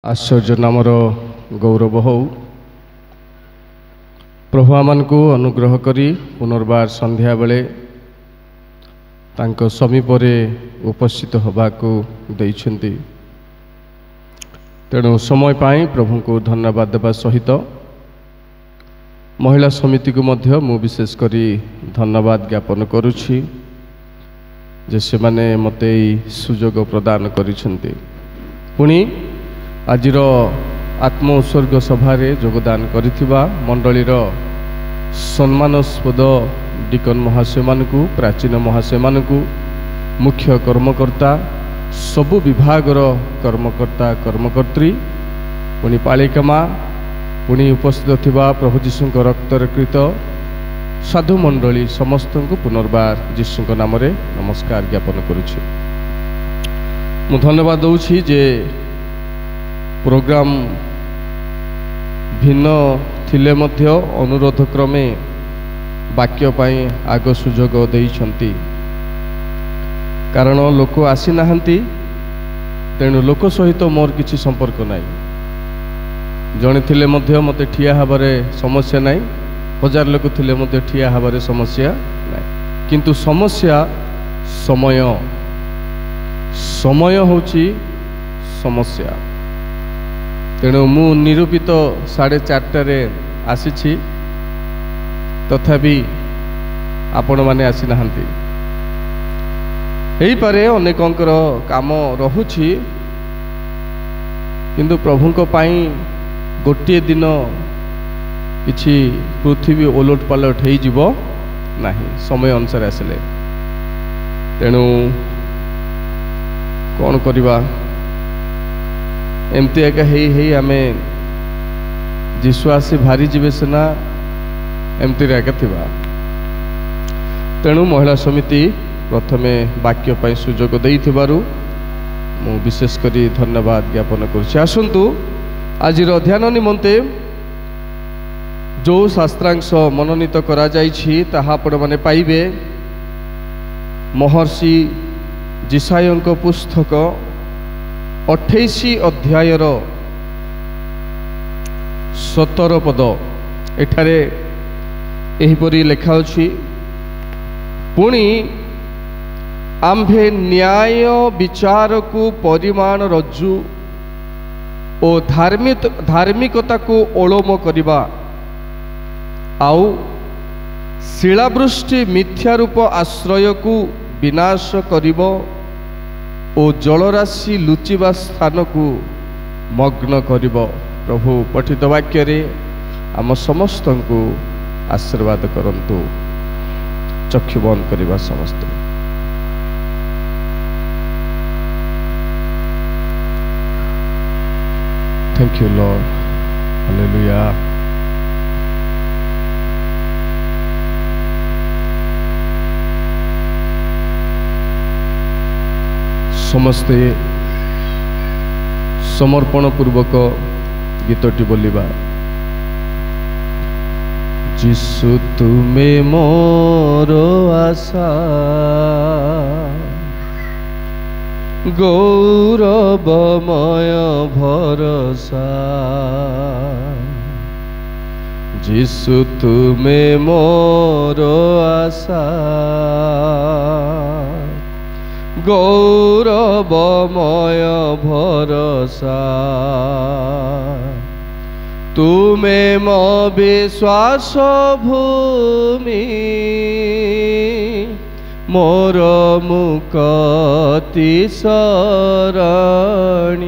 आश्चर्य नामर गौरव हो प्रभु आमानकु अनुग्रह करी पुनर्बार संध्या बेले तांको समीपरे उपस्थित होबाकू दैछन्ति। तेणु समय पाई प्रभु को धन्यवाद देवा सहित महिला समिति को मध्य मु विशेष करी धन्यवाद ज्ञापन करुछि जे से माने मते सुजोग प्रदान करिसन्ति। पुणी आजिर आत्म उत्सर्ग सभारे योगदान करिथिबा मंडलीर सम्मानस्पद डिकन महाशय मानकु प्राचीन महाशय मानकु मुख्य कर्मकर्ता सबु विभागर कर्मकर्ता कर्मकर्त्री पुणी पालिका माँ पुणी उपस्थित थिबा प्रभु जीशुଙ୍କ रक्तरे कृत साधु मंडली समस्त को पुनर्बार जीशुଙ୍କ नाम रे नमस्कार ज्ञापन करुछि। मु धन्यवाद दउछि जे प्रोग्राम भिन्न थिले मध्य अनुरोध क्रमे वाक्य पाई आग सुजोग देइछन्ति। कारण लोक आसी नाहंती तेणु लोक सहित मोर किछि संपर्क नाई। जणे थिले मध्य मते ठिया हबारे समस्या नाई, हजार लोक थिले मध्य ठिया हबारे समस्या नाई, किंतु समस्या समय समय होची समस्या। तेणु मु निरूपित 4:30 आसी तथापि आपण माने आसी नाहंती। एही पारे अनेकंकर काम रहुछि किंतु प्रभुଙ୍କ पाई गोटे दिन किछि पृथ्वी ओलट पालट हेई जिवो नाही समय अनुसार आसिले। तेणु कौन करिबा एमती एका हेई हेई आमे जीशु आसी भारी जीवे सिना एमती एका थिबा। तेणु महिला समिति प्रथमे वाक्य पाई सुजोग देइथिबारु मु विशेष करी धन्यवाद ज्ञापन करछि। आसंतु आजिर ध्यान निमंते जो शास्त्रांश मनोनीत करा जाइछि ताहा आपण माने पाइबे महर्षि जिसायଙ୍କ पुस्तक 28 अध्यायर 17 पद। एठारे एहिपरि लेखा अछि, पुणी आम्भे न्याय विचार को परिमाण रज्जु ओ धार्मिकता को ओलोम करिबा आउ शिलावृष्टि मिथ्या रूप आश्रय को विनाश करिबो ओ जलराशि लुचिबा स्थान को मग्न करिबो। प्रभु पठित वाक्य रे आम समस्त को आशीर्वाद करंतु। चक्षु बंद करिबा समस्त। Thank you Lord, hallelujah. समस्ते समर्पण पूर्वक गीतटी बोलिबा। जिसु तुमे मोर आशा गौरवमय भरोसा, जिसु तुमे मोर आशा गौरवमय भरोसा, तुमे मो विश्वास भूमि मोर मुक्ति सरणी,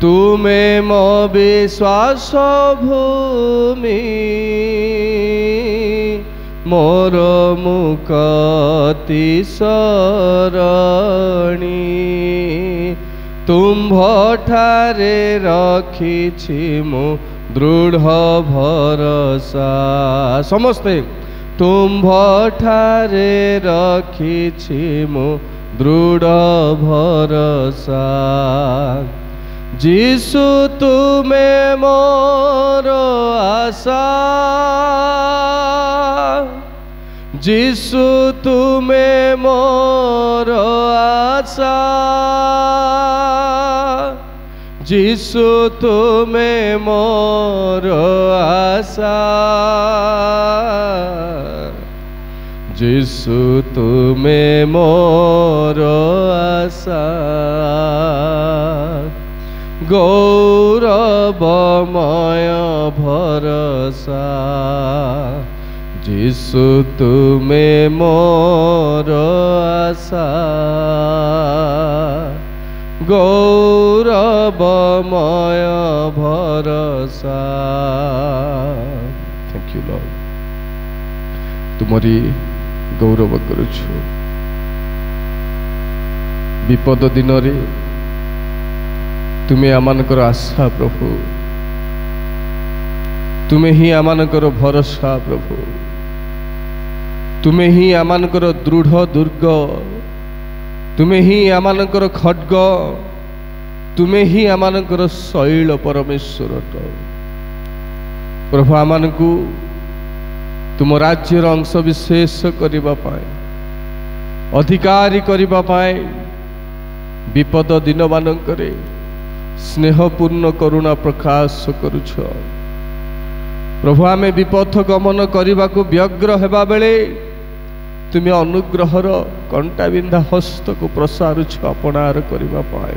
तुमे मो विश्वास भूमि मोर मुक्ति सरणी, तुम्भ ठारे रखिछि मु दृढ़ भरोसा। समस्ते तुम्भ ठारे रखिछि मु दृढ़ भरोसा, जिसु तुमे मोर आशा, जिसु तुमे मोर आशा जीशु तुमे मोर आशा, जीशु तुमे मोर आशा, गौरवमय भरोसा, जीशु तुमे मोर आशा, गौरवमय भरोसा। थैंक यू लॉर्ड, तुमरी गौरव करुछु। विपद दिन रे तुम्हें आमानकर आशा प्रभु, तुम्हें ही आमानकर भरोसा प्रभु, तुम्हें ही आमानकर दृढ़ दुर्ग, तुम्हें ही आमानकर खड्ग, तुम्हें ही आमानकर शैल परमेश्वर प्रभु। आमानकु तुम राज्यर अंश विशेष करिबा पाए, अधिकारी करिबा पाए, विपद दिन मानकरे स्नेहपूर्ण करुणा प्रकाश करुछ प्रभु। आमे विपथ गमन करने को व्यग्र हेबा बेले तुम्हें अनुग्रहर कंटा बिंधा हस्त को प्रसारुछ अपनार करने पाए।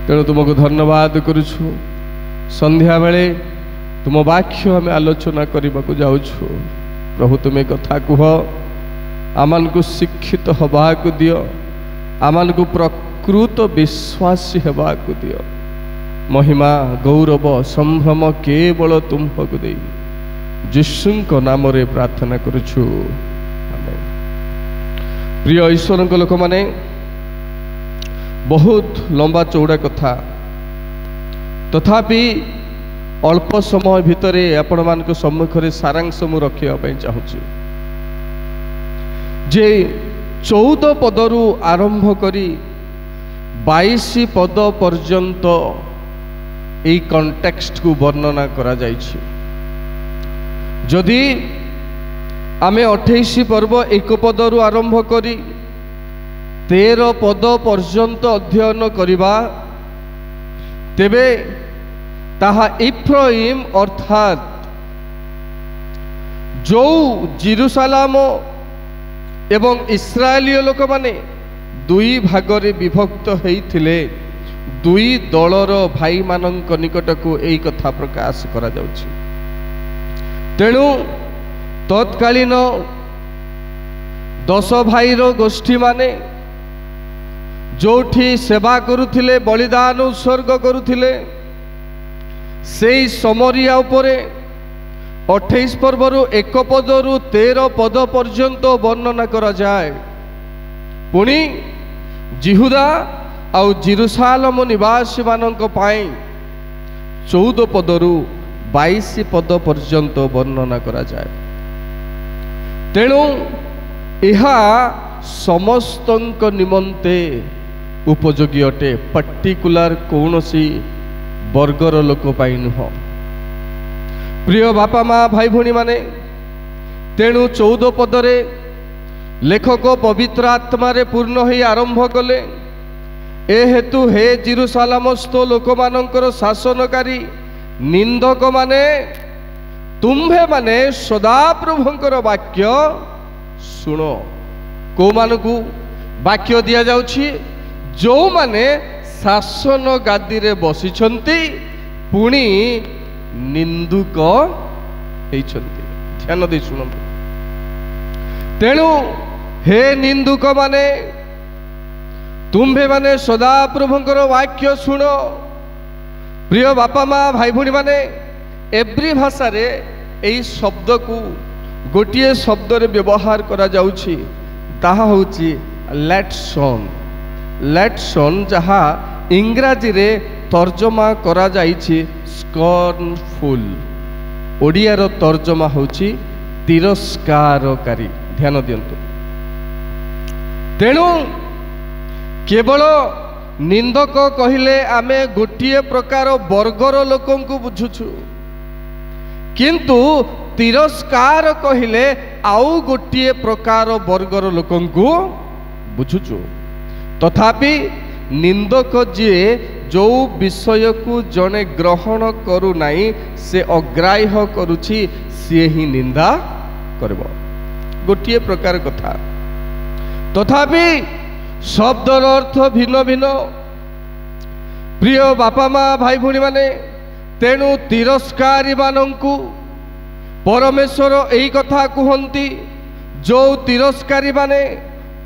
तेणु तुमको धन्यवाद करुछु। संध्या बेले तुम वाक्य आम आलोचना करने को जाऊछु प्रभु। तुम्हें कथा कुह, आमान को शिक्षित हवा को दियो, आमान को प्रकृत विश्वासी हवा को दियो। महिमा गौरव संभ्रम केवल तुम्हको दे जीशुଙ୍କ नामरे प्रार्थना करुछु, आमेन। प्रिय ईश्वर लोक माने बहुत लंबा चौड़ा कथा, तथापि अल्प समय भितरे आपण मान सम्मुख में सारांश मु रखा चाहूँगी जे 14 पदरू आरंभ करी 22 पद पर्यंत এই কনটেক্সট को वर्णना करा जाइछि। जदि आमे 28 पर्व 1 पदरू आरंभ करी 13 पद पर्यंत अध्ययन करिबा, तेबे ताहा इफ्राइम अर्थात जो जेरुसालेम एवं इस्राएलीय लोक माने दुई भागरे विभक्त होइथिले, दुई दलर भाई मानक निकट को यही कथा प्रकाश करा जाउछि। तेणु तत्कालीन 10 भाईर गोष्ठी माने जोठी सेवा करुथिले, बलिदान उत्सर्ग करुथिले, सेई समरिया उपरे 28 पर्वरु 1 पदरु 13 पद पर्यंत वर्णना करा जाए। पुणी जिहुदा आउ जेरुसालेम निवासी मानक पाई 14 पदरु 22 पद पर्यंत वर्णना करा जाए। तेणु यह समस्तंक निमंते उपयोगी अटे, पर्टिकुलर कौनसी वर्गर लोक पाई नुह। प्रिय बापा माँ भाई भौणी माने, तेणु 14 पदरे लेखक पवित्र आत्मारे पूर्ण ही आरंभ कले। ए हेतु हे जेरुसालेमस्थ लोक मानकर शासनकारी निंदक माने, तुम्भे माने सदा प्रभुंकर वाक्य शुण। को मानकु वाक्य दिया जाउछि? जो माने शासन गादी रे बसिछंती पुणी निंदुक हेइछंती। ध्यान दे शुणंतु। तेणु हे निंदुक माने, तुम्भे माने सदा प्रभुंकर वाक्य शुण। प्रिय बापा माँ भाई भौणी माने, एव्री भाषा रे एई शब्द को गोटिए शब्द रे व्यवहार करा जाउछि, ताहा होछि लेट्सन। लेट्सन जहा इंग्राजी रे तर्जमा करा जाइछि स्कर्नफुल, ओडिया रो तर्जमा होछि तिरस्कारकारी। ध्यान दियंतु। तेणु केवल निंदक कहिले आमे गोटिए प्रकार वर्गर लोकन को बुझुछु, किंतु तिरस्कार कहिले आउ गोटिए प्रकार वर्गर लोकन को बुझुछु। तथापि निंदक जी जो विषय को जड़े ग्रहण करू नहीं से अग्राह्य करुछि सी ही निंदा करब गोटे प्रकार कथा तथापि शब्दर अर्थ भिन्न भिन्न प्रिय बापा माँ भाई भूणी माने तेणु तिरस्कारी मानंकु परमेश्वर एही कथा कहती जो तिरस्कारी माने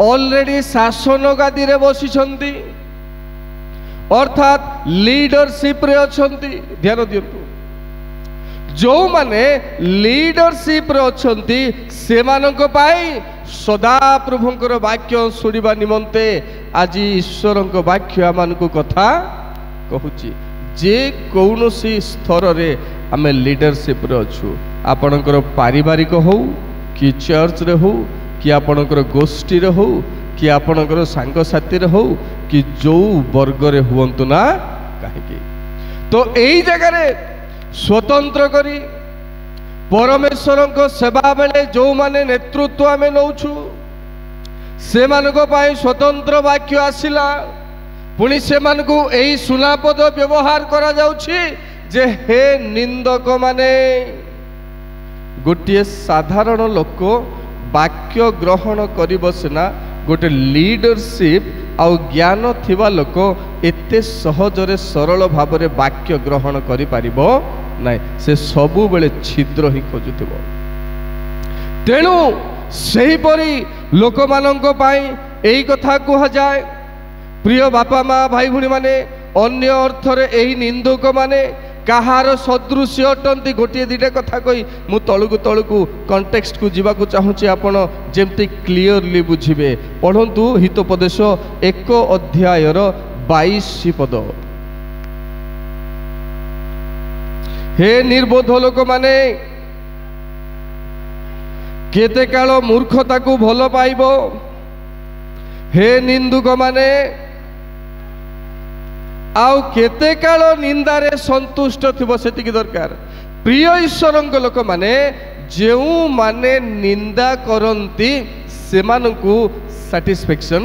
ऑलरेडी शासन गादी रे बसिछंती अर्थात लीडरशिप रे अछंती ध्यान दियंतु जो माने लीडरशिप रे अछंती से मानक पाई सदा प्रभुंकर वाक्य सुनिबा निमंते आज ईश्वरंक वाक्य आमानकु कथा कहूची जे कौनसी स्तर रे आमे लीडरशिप रे अछु आपणकर पारिवारिक हो कि चर्च रे हो कि आपणकर गोष्ठी रे हो कि आपणकर सांग साथी रे हो कि जो वर्ग रे हुवंतु ना काहेकि तो एई जगह रे स्वतंत्र करी परमेश्वरंक सेवा बेले जो माने नेतृत्व आमे नौछु से मानको पाई स्वतंत्र वाक्य आसिला पुणी से मानको एई सुनापद व्यवहार करा जाउछि जे हे निंदक माने गोटे साधारण लोक वाक्य ग्रहण करिब सिना गोटे लीडरशिप आउ ज्ञान थिबा लोक एते सहजरे सरल भावरे वाक्य ग्रहण करि पारिबो नाइ से सबु बेले छिद्र ही खोजुथिबो तेणु सेही परि लोक मानंको पाई एई कथा कुहा जाय प्रिय बापा माँ भाई भूणी माने अन्य अर्थरे एही निंदक माने कहार सदृश अटंती गोटे दुटा कथा कही मु तलकू कंटेक्स्ट को जीवा चाहूँगी आपण जेमती क्लियरली बुझे पढ़ंतु हितोपदेश 1 अध्यायर 22 पद हे निर्बोध लोक माने केते काल मूर्खता को भल पाइब हे निंदुक माने आउ केते काल निंदारे संतुष्ट थिबो सेतिकी दरकार प्रिय ईश्वरंक लोक माने जेउ माने निंदा करंती से मानकु सैटिस्फैक्शन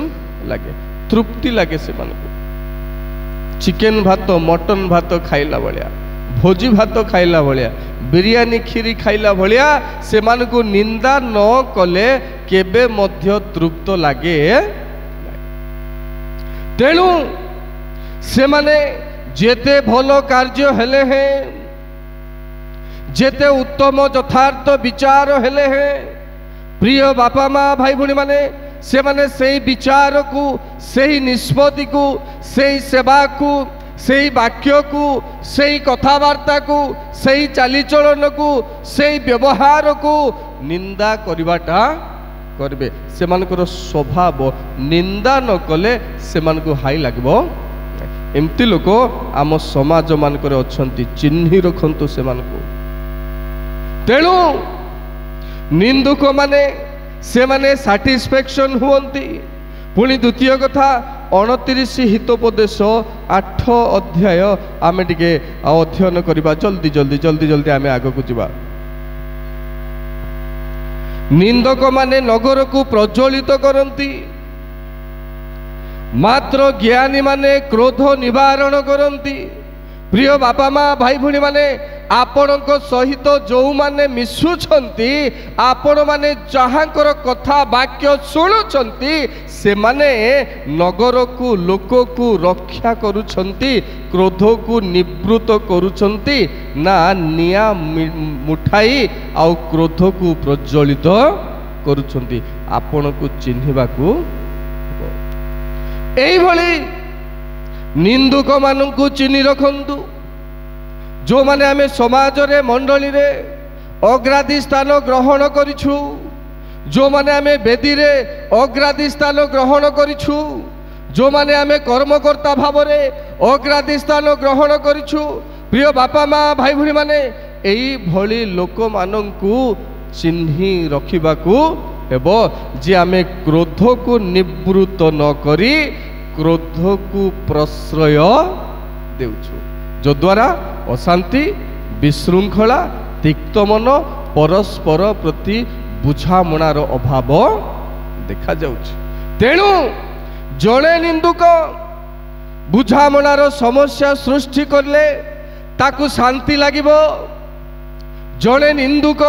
लागे तृप्ति लागे से मानकु चिकेन भात मटन भात खाइला भलिया भोजी भात खाइला भलिया बिरयानी खीरी खाइला भलिया से मानकु निंदा न कले केबे मध्य तृप्त लागे तेणु से माने जेते भलो कार्य हेले हैं जेते उत्तम यथार्थ विचार हेले हैं प्रिय बापा माँ भाई भूणी माने से माने सेही विचार को सेही निष्पत्ति को सेही सेवा को सेही वाक्य को सेही कथावार्ता को सेही चालीचलन को सेही व्यवहार को निंदा करिबाटा करबे से मानकर स्वभाव निंदा न कले से मानकु हाई लागबो एमती लोक आम समाज मानकर अछंती चिन्हि रखंतु से मानकु तेणु निंदुक माने से माने सैटिस्फैक्शन हुवंती पुणी द्वितीय कथा 29 हितोपदेश 8 अध्याय आमे टिके अध्ययन करिबा जल्दी जल्दी जल्दी जल्दी आमे आगो को जिबा निंदक माने नगर को प्रज्वलित करंती मात्र ज्ञानी माने क्रोध निवारण करंती प्रिय बापा माँ भाई भूणी माने आपणक सहित जो माने मिशुछंती आपण माने जहाँकर कथा वाक्य शुणुछंती से माने नगर को लोक को रक्षा करुछंती क्रोध को निवृत्त करुछंती ना निया मुठाई आउ क्रोध को प्रज्वलित करुछंती आपण को चिन्हिबा को एई भली निंदुक मानंकु चिन्हि रखंतु जो माने आमे समाज रे मंडली रे अग्राधी स्थान ग्रहण करिछु जो माने आमे बेदी रे अग्राधी स्थान ग्रहण करिछु जो माने आमे कर्मकर्ता भाव रे अग्राधी स्थान ग्रहण करिछु प्रिय बापा माँ भाई भूणी माने एई भली लोक मानंकु चिन्हि रखिबाकू हेबो जे आमे क्रोध को निवृत्त न करी क्रोध को प्रश्रय देउछु जो द्वारा अशांति विशृंखला तिक्त मन परस्पर प्रति बुझामणार अभाव देखा जाउछि तेणु जड़े निंदुक बुझामणार समस्या सृष्टि करले ताकू शांति लागिब। जड़े निंदुक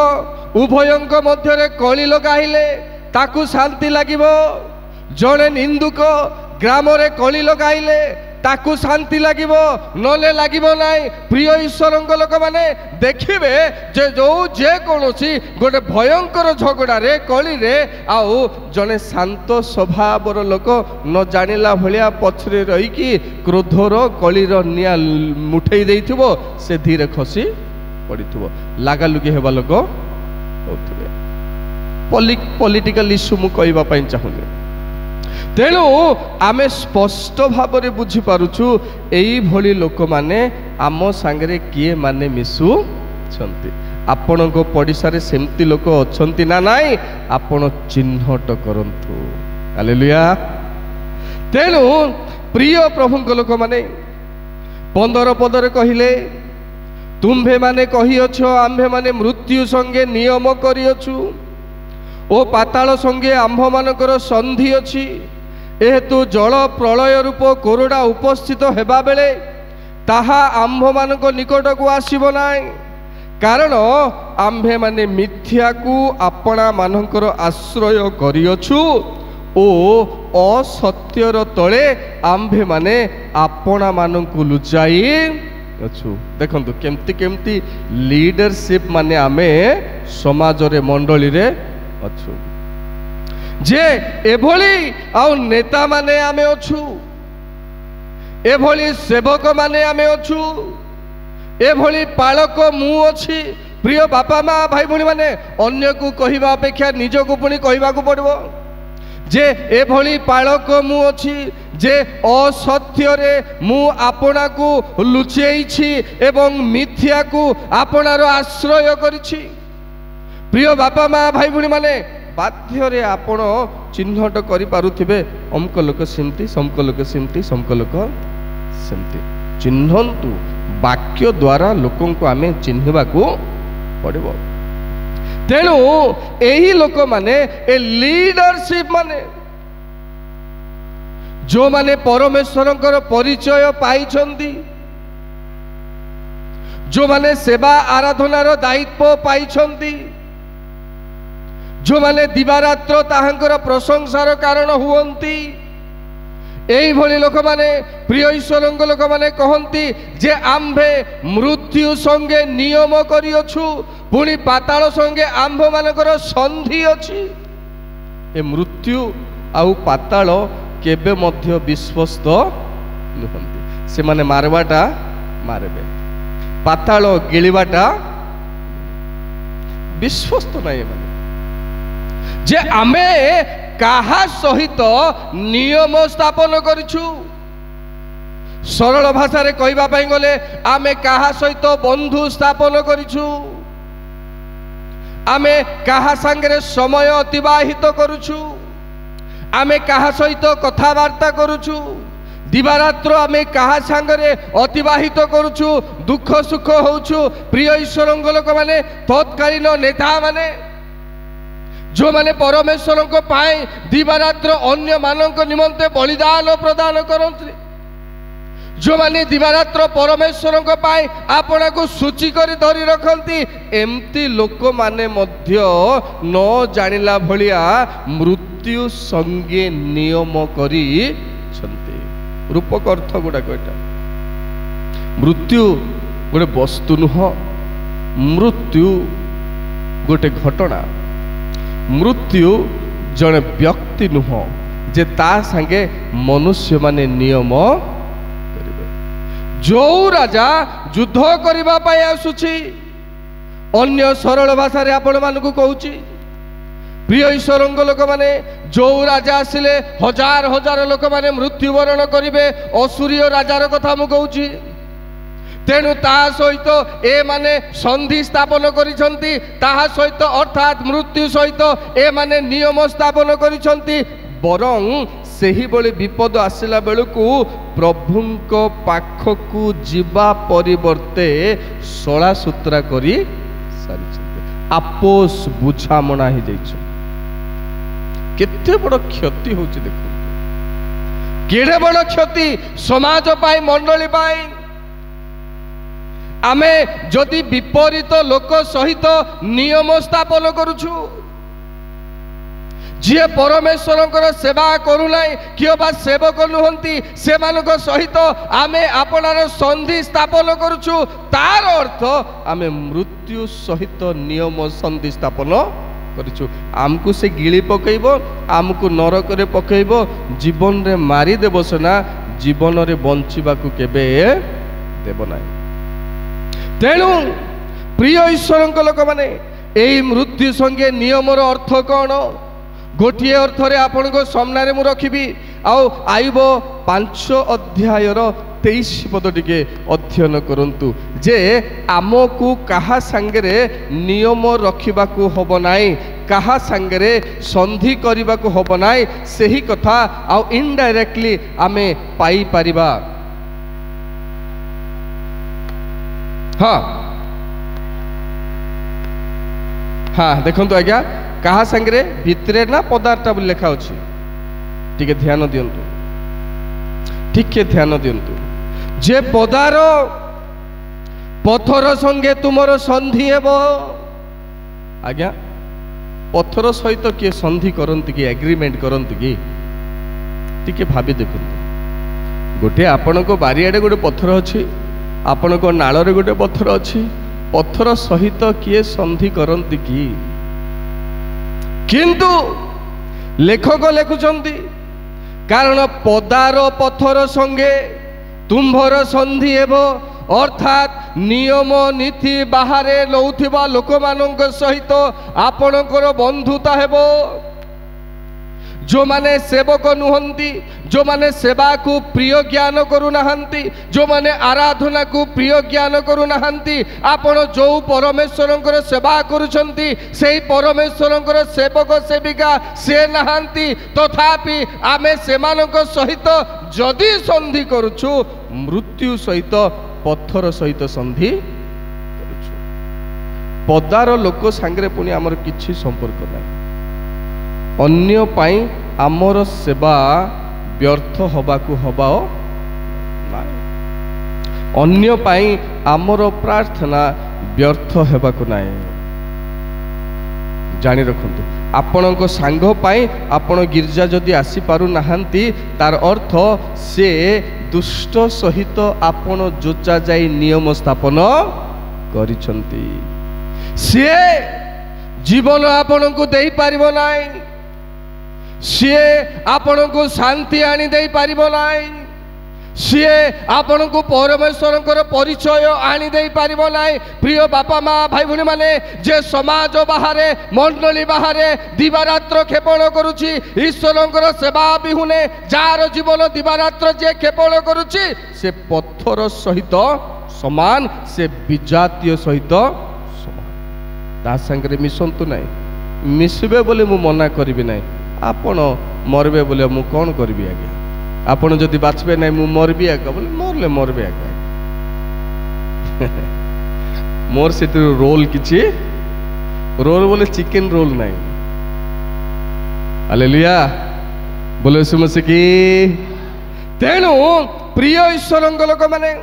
उभयंक मध्य कली लगाइले ताकू शांति लागिब। जड़े निंदुक ग्राम रे कली लगाइले ताकू शांति लागिब नले लागिब नाई। प्रिय ईश्वर लोक माने देखिबे जे जो जे कोनोसी गोटे भयंकर झगड़ारे कली रे आउ जने शांत स्वभावर लोक न जानिला भलिया पछरे रही कि क्रोधर कलीर निया मुठेई देइथिबो से धीरे खसी पड़िथिबो लागालुगी हेबा लोक होथिबे। पॉलिटिकल इश्यू मु कहबा पई चाहुनी। तेणु आमे स्पष्ट भाव में बुझीपारुछु एई भली लोक माने आम सांगरे किए माने मिसु छंती। आपण को पड़िसा रे सेमती लोक अछंती ना नाई आपण चिन्हट करंतु। हालेलुया। तेणु प्रिय प्रभु को लोक माने 15 पदरे कहिले तुम्भे माने कहिअछ आम्भे माने मृत्यु संगे नियम करिअछु ओ पाताल संगे आम्भ मानकर संधि अछि। एहेतु जल प्रलय रूप कोरडा उपस्थित हेबा बेले ताहा आम्भ मानक निकट को आसीब नाई। कारण आम्भे माने मिथ्या को आपणा मानकर आश्रय करिअछु ओ असत्यर तले आम्भे माने आपणा मानकु लुचाई अछु। देखंतु केमती केमती लीडरशिप माने आमे समाज रे मंडली रे अछु जे एभली आउ नेता माने आमे अछु एभली सेवक माने आमे अछु एभली पालक मु अछि। प्रिय बापा माँ भाई भणी माने अन्य को कहिबा अपेक्षा निज को पुणी कहबा को पड़बो जे एभली पालक मु अछि जे असत्य रे मु आपना को लुचेइछि एवं मिथ्या को आपनार आश्रय करिछि। प्रिय बापा माँ भाई भणी माने बाध्य रे आपण चिन्हट करि पारुथिबे अमक लोक सेमती समक लोक सेमती समक लोक सेमती। चिन्हंतु वाक्य द्वारा लोकन को आमे चिन्हबा को पड़िबो। तेणु एही लोक माने ए लीडरशिप माने जो माने परमेश्वरंकर परिचय पाइछंती जो माने सेवा आराधनार दायित्व पाइछंती जो माने दिवारात्र ताहांकर प्रशंसार कारण हुवंती एई भली लोक माने प्रिय ईश्वरंग लोक माने कहंती जे आम्भे मृत्यु संगे नियम करिअछु पुणी पाताल संगे आम्भ मानकर संधि अछि। ए मृत्यु आउ पाताल केबे मध्य विश्वस्त नुहंती। से माने मारवाटा मारबे पाताल गिलिबाटा विश्वस्त नाही माने जे आमे काहा सहित नियम स्थापन करिछु। सरल भाषा रे कहबा पई गले आमे काहा सहित बंधु स्थापन करिछु आमे काहा संगे समय अतिबाहित करुछु आमे काहा सहित कथावार्ता करुछु दिवारात्र आमे काहा संगे अतिबाहित करुछु दुख सुख होउछु। प्रिय ईश्वरंग लोक माने तत्कालीन नेता माने जो माने परमेश्वर को पाए दिवारात्र अन्य मानक निमंते बलिदान प्रदान करते जो माने दिवारात्र परमेश्वर को पाए आपना को सूची करी धरी रखती एमती लोक माने मध्य न जानिला भलिया मृत्यु संगे नियम करी छंती। रूपक अर्थ गुड़ा कटा मृत्यु गोटे वस्तु नुह मृत्यु गोटे घटना मृत्यु जड़े व्यक्ति नुह जे ता संगे मनुष्य माने नियम करिवे। जो राजा युद्ध करिबा पई आसुची अन्य सरल भाषा रे आपण मानकु कहूची प्रिय ईश्वरंग लोक माने जो राजा आसिले हजार हजार लोक माने मृत्युवरण करिवे असुरीय राजार कथा मु कहूची। तेणु ता सहित ए माने संधि स्थापन करिसंती ताहा सहित अर्थात मृत्यु सहित ए माने नियम स्थापन करिसंती। बरं सेही बळे विपद आसिला बेलकु प्रभुंक पाखकु जीवा परिवर्ते सला सूत्रा करी सारिसंती आपोस बुझामणा हे जाइछ। केते बड़ क्षति होची देखो केड़े बड़ क्षति समाज पाई मंडली पाई आमे जदि विपरीत लोक सहित नियम स्थापन करुछु जी परमेश्वर सेवा करूना किए बा सेवक नुहंती से सहित आमे आपनार संधि स्थापन करुछु तार अर्थ आमे मृत्यु सहित नियम संधि स्थापन करिछु आमको से गिली पकईब आमको नरक रे पकईब जीवन रे मारी देबो सना जीवन रे बंचिबाकू केबे देबो नाही तेणु प्रिय ईश्वर लोक माने एई मृत्यु संगे नियमर अर्थ कौन गोटे अर्थ रे आपण को सामने मु रखिबी आईब 5 अध्यायर 23 पद टिके अध्ययन करंतु जे आमको कहा संगे नियम रखिबाकू हब नाई कहा संगे संधि करबाकू हब नाई सही कथा आउ इनडायरेक्टली आमे पाई परिबा। हाँ हाँ देखंतु आज्ञा कहा संगे भितरे ना पदार्थ बोली लिखा अच्छी टिके ध्यान दियंतु टिके ध्यान दियंतु जे पदार पथर संगे तुमर संधि हेबो आज्ञा पथर सहित किए संधि करंती कि एग्रीमेंट करंती कि टिके भाबी देखंतु गोटे आपण को बारियाडे गोटे पथर अच्छी आपण को नाल रे गोटे पथर अच्छी पथर सहित किए संधि करंती कि किंतु लेखक लिखुचंती कारण पदार पथर संगे तुम्भर संधि हेबो अर्थात नियम नीति बाहरे लौथिबा लोक मानक सहित आपणकर बंधुता हेबो जो माने सेवक नुहंती जो माने सेवा को प्रिय ज्ञान करू नाहंती जो माने आराधना को प्रिय ज्ञान करू नाहंती आपण जो परमेश्वरंकर सेवा करूछंती सेही परमेश्वरंकर सेवक सेविका से नाहंती तथापि आमे सेमानक सहित जदि संधि करूछु मृत्यु सहित पत्थर सहित संधि करूछु पदार लोक सांगरे पुनी हमर किछि संपर्क नाही अन्य पाई आमर सेवा व्यर्थ हबाकू हबाओ नाही अन्य पाई आमर प्रार्थना व्यर्थ हेबाकू नाही जानी रखंतु आपणक सांग पाई आपण गिरजा जदि आसी पारु नाहंती तार अर्थ से दुष्ट सहित आपण जोचा जाई नियम स्थापन करिसंती से जीवन आपण को देई पारिबो नाही सी आपण को शांति आनी दे पारिबो नाही सी आपण को परमेश्वर परिचय आनी दे पारिबो नाही प्रिय बापा माँ भाई भूणी माने जे समाज बाहरे मंडली बाहरे दिवारात्र क्षेपण करुछि ईश्वरंकर सेवा बिहुने जार जीवन दिवारात्र जे क्षेपण करुछि से पत्थर सहित समान से विजातीय सहित समान ता संगे मिसंतु नाही मिसबे बोले मु मना करिबि नाही आपण मरबे बोले मु कौन करबी आगे आपण जदि बाचबे नहीं मु मरबी आगे बोले मरले मरबे आगे मोर से रोल किछि रोल बोले चिकन रोल नहीं हालेलुया बोले सुमसे की तेणु प्रिय ईश्वर लोक माने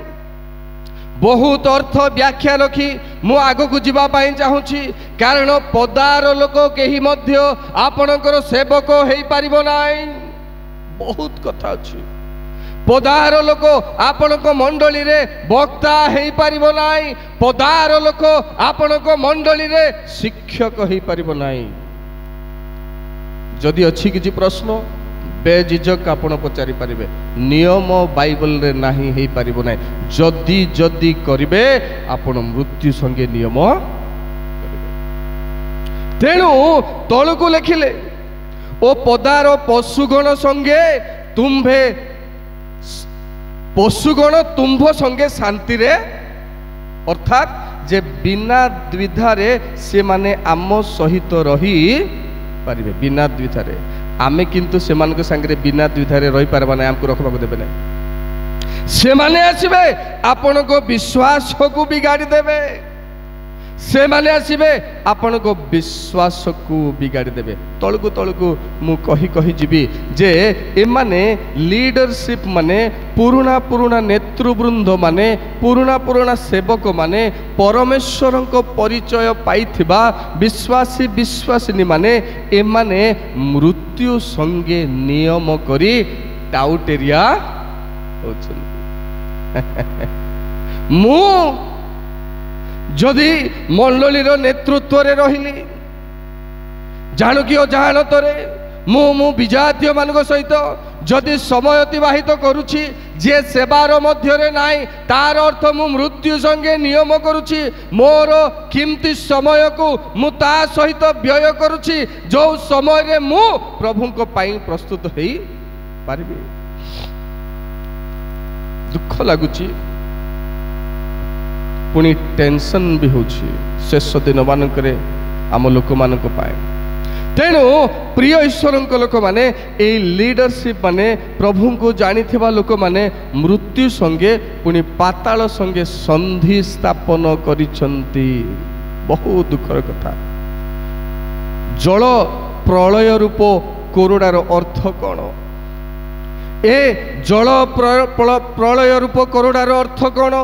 बहुत अर्थ व्याख्या रखी मु आग को जीवा पाई चाहूँगी कारण पदार लोक केही मध्य आपणकर सेवक हो पारिबो नाही बहुत कथा अछि पदार लोक आपणक मंडली रे वक्ता हो पारिबो नाही पदार लोक आपणक मंडली रे शिक्षक हो पारिबो नाही जदि अछि किछि प्रश्न बेझिझक आपण पचारि पारिबे नियम बाइबल रे नाही हेई पारिबो नाही जदि जदि करिबे आपण मृत्यु संगे नियम करिबे तेणु तळको लेखिले ओ पदार पशुगण संगे तुम्भे पशुगण तुम्भ संगे शांति रे अर्थात जे बिना द्विधारे से माने आम सहित रही पारिबे बिना द्विधारे आमे किंतु सेमान के संगे बिना द्विधारे रही पारबा ना हमको रखबा को देबे ना से माने आसीबे आपण को विश्वास को बिगाड़ी देबे से माने आसिबे आपण को विश्वास को बिगाड़ी देबे। तळकु तळकु मु कही कही जीवी जे ए माने लीडरशिप माने पुराना पुराना नेतृवृंद माने पुराना पुराना सेवक माने परमेश्वर को परिचय पाइथिबा विश्वासी विश्वासिनी माने ए माने मृत्यु संगे नियम करी टाउटेरिया होछन। मु जदि मंडलीर नेतृत्व रे रहिली जानु कि अजाणतरे मु विजातीय मान सहित जदि समय अतिबाहित करुछि जे सेवार मध्य रे नाई तार अर्थ मु मृत्यु संगे नियम करुछि। मोर कीमती समय को मु ता सहित व्यय करुछि जो समय रे मु प्रभु को पाई प्रस्तुत हेई पारिबी। दुख लागुछि पुणी टेंशन भी होछि शेष दिन मानकरे आम लोक मानक पाए। तेणु प्रिय ईश्वर लोक माने ए लीडरशिप माने प्रभु को जानी थिबा लोक माने मृत्यु संगे पुणी पाताल संगे संधि स्थापन करिसंती। बहुत दुखर कथा। जल प्रलय रूप कोरोनार अर्थ कौन? ए जल प्रलय रूप कोरोनार अर्थ कौन?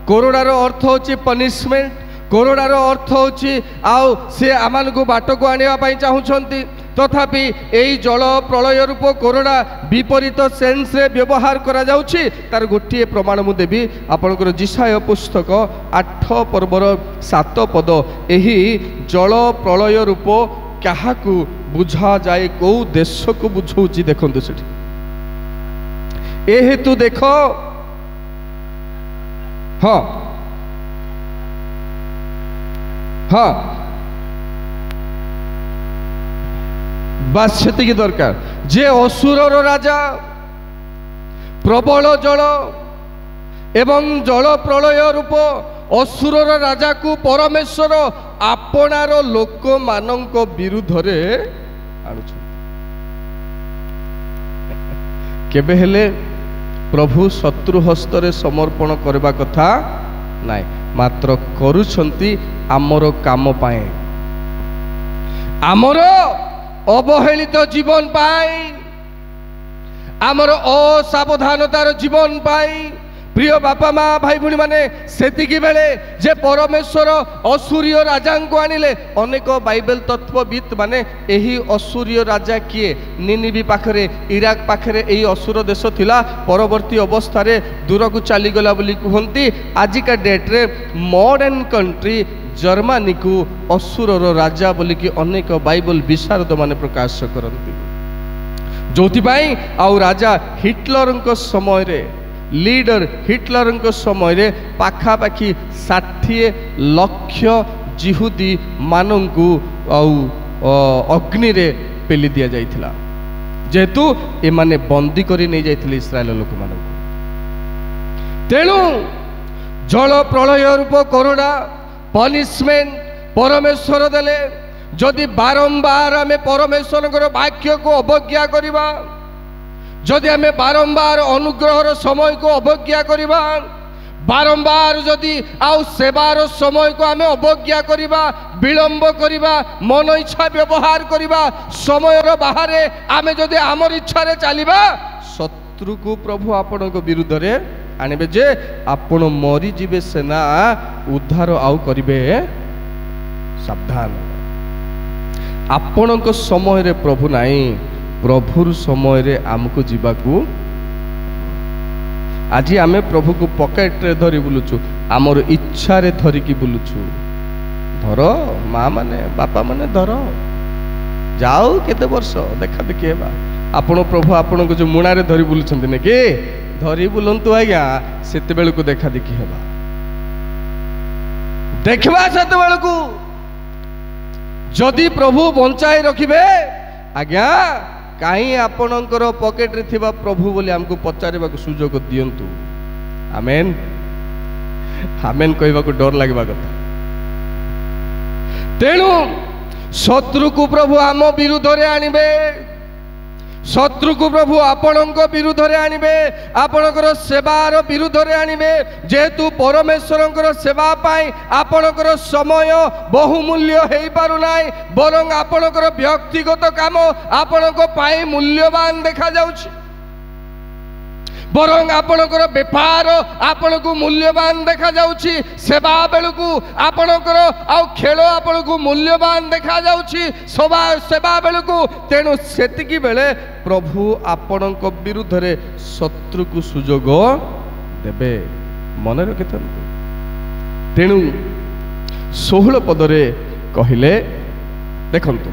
कोरोनार अर्थ होची पनिशमेंट। कोरोनार अर्थ होची आउ से आमान को बाट को आनिबा पई चाहुछंती तथापि एई जल प्रलय रूप कोरोना विपरीत सेंस रे व्यवहार करा जाउछि। तार गोटिए प्रमाण मु देबी आपनकर जिसाय पुस्तक 8 पर्वर 7 पद। एही जल प्रलय रूप काहाकू बुझा जाए को देश को बुझौछि देखंतु सेठी। ए हेतु देखो हाँ हाँ बस सेतिकी दरकार जे असुरर राजा प्रबल जल एवं जल प्रलय रूप असुरर राजा को परमेश्वर आपणार लोक मानक विरुद्ध रे आनुछ। केबे हेले प्रभु शत्रु हस्तरे समर्पण करबा कथा नाय मात्र करूछंती आमर काम पाए आमर अवहेलित जीवन पाए आमर असावधानतार जीवन पाए। प्रिय बापा माँ भाई भूणी माने सेतिकी बेले जे परमेश्वर असुरीय राजा को आनिले अनेक बाइबल तत्वविद माने एही असुरीय राजा किए निनिबी पाखरे इराक पाखरे एही असुर देश थिला परवर्ती अवस्था रे दूर को चली गला बोली कहंती। आजिका डेट रे मॉडर्न कंट्री जर्मनी को असुरर राजा बोली कि अनेक बाइबल विशारद माने प्रकाश करंती। जोथि पई आउ राजा हिटलर को समय रे लीडर हिटलर समय रे पाखापाखि 60 लाख जिहुदी मानंकु अग्नि रे पेली दिया जाइथिला जेहेतु ए माने बंदी करी नहीं जाइथिले इस्राएल लोक मानंकु। तेणु जल प्रलय रूप कोरोना पनिशमेंट परमेश्वर देले जदि बारंबार आमे परमेश्वर वाक्य को अवज्ञा करिबा जदि आमे बारंबार अनुग्रहर समय को अवज्ञा करिबा बारंबार जदि आउ सेवार समय को आमे अवज्ञा करिबा विलंब करिबा मन इच्छा व्यवहार करिबा समयर बाहरे आमे जदि आमर इच्छा रे चलिबा शत्रु को प्रभु आपण को विरुद्ध रे आनिबे जे आपण मरी जिबे सेना उद्धार आउ करिबे सावधान। आपण को समय रे प्रभु नाही प्रभुर समय रे आमको जीवाकू आज आमे प्रभु को पॉकेट रे धरी बुलुछु आमर इच्छा रे धरिकी बुलुछु। धर माँ माने बापा माने धर जाओ केते वर्ष देखा देखी हेबा आपण प्रभु आपण को जो मुणा रे धरी बुलुछंती ने के धरी बुलंतु आज्ञा सेते बेल को देखा देखी हेबा देखबा सेते बेल को जदि प्रभु बंचाई रखिबे आज्ञा कहीं आपणकर पॉकेट रे थिबा प्रभु बोली हमको पचारिबा को सुजोग दियंतु। आमेन आमेन कहबा को डर लागबा कथा। तेणु शत्रु को प्रभु आम विरुद्ध रे आनिबे शत्रु को प्रभु आपणक विरुद्ध रे आनिबे, आपणकर सेवार विरुद्ध रे आनिबे। जेहेतु परमेश्वरंकर सेवा पाई आपणकर समय बहुमूल्य हेई पारु नाई, बरं आपणकर व्यक्तिगत काम आपणक पाई मूल्यवान देखा जाउछि, बरं आपणकर बेपार आपणकु मूल्यवान देखा जाउछि, सेवा बेलकु आपणकर आउ खेल आपणकु मूल्यवान देखा जाउछि, सेवा बेलकु। तेणु सेतिकी बेले प्रभु आपणक विरुद्ध रे शत्रु को सुजोग देबे, मन रखिथान्तु। तेणु 16 पदरे कहिले देखंतु,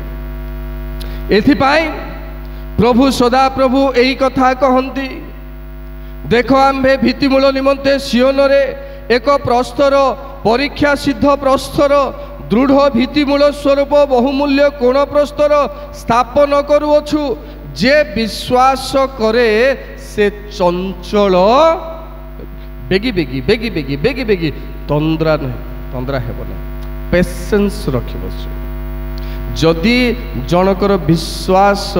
एथिपाई प्रभु सदा प्रभु एही कथा कहंती, देख आम्भे भित्तिमूल निमंते सियोन रे एक प्रस्तर परीक्षा सिद्ध प्रस्तर दृढ़ भित्तिमूल स्वरूप बहुमूल्य कोण प्रस्तर स्थापन करुअछु। जे विश्वास करे से चंचल बेगी बेगी बेगी बेगी बेगी बेगी तंद्रा हेब ना, पेशेंस रखिब। जदि जनकर विश्वास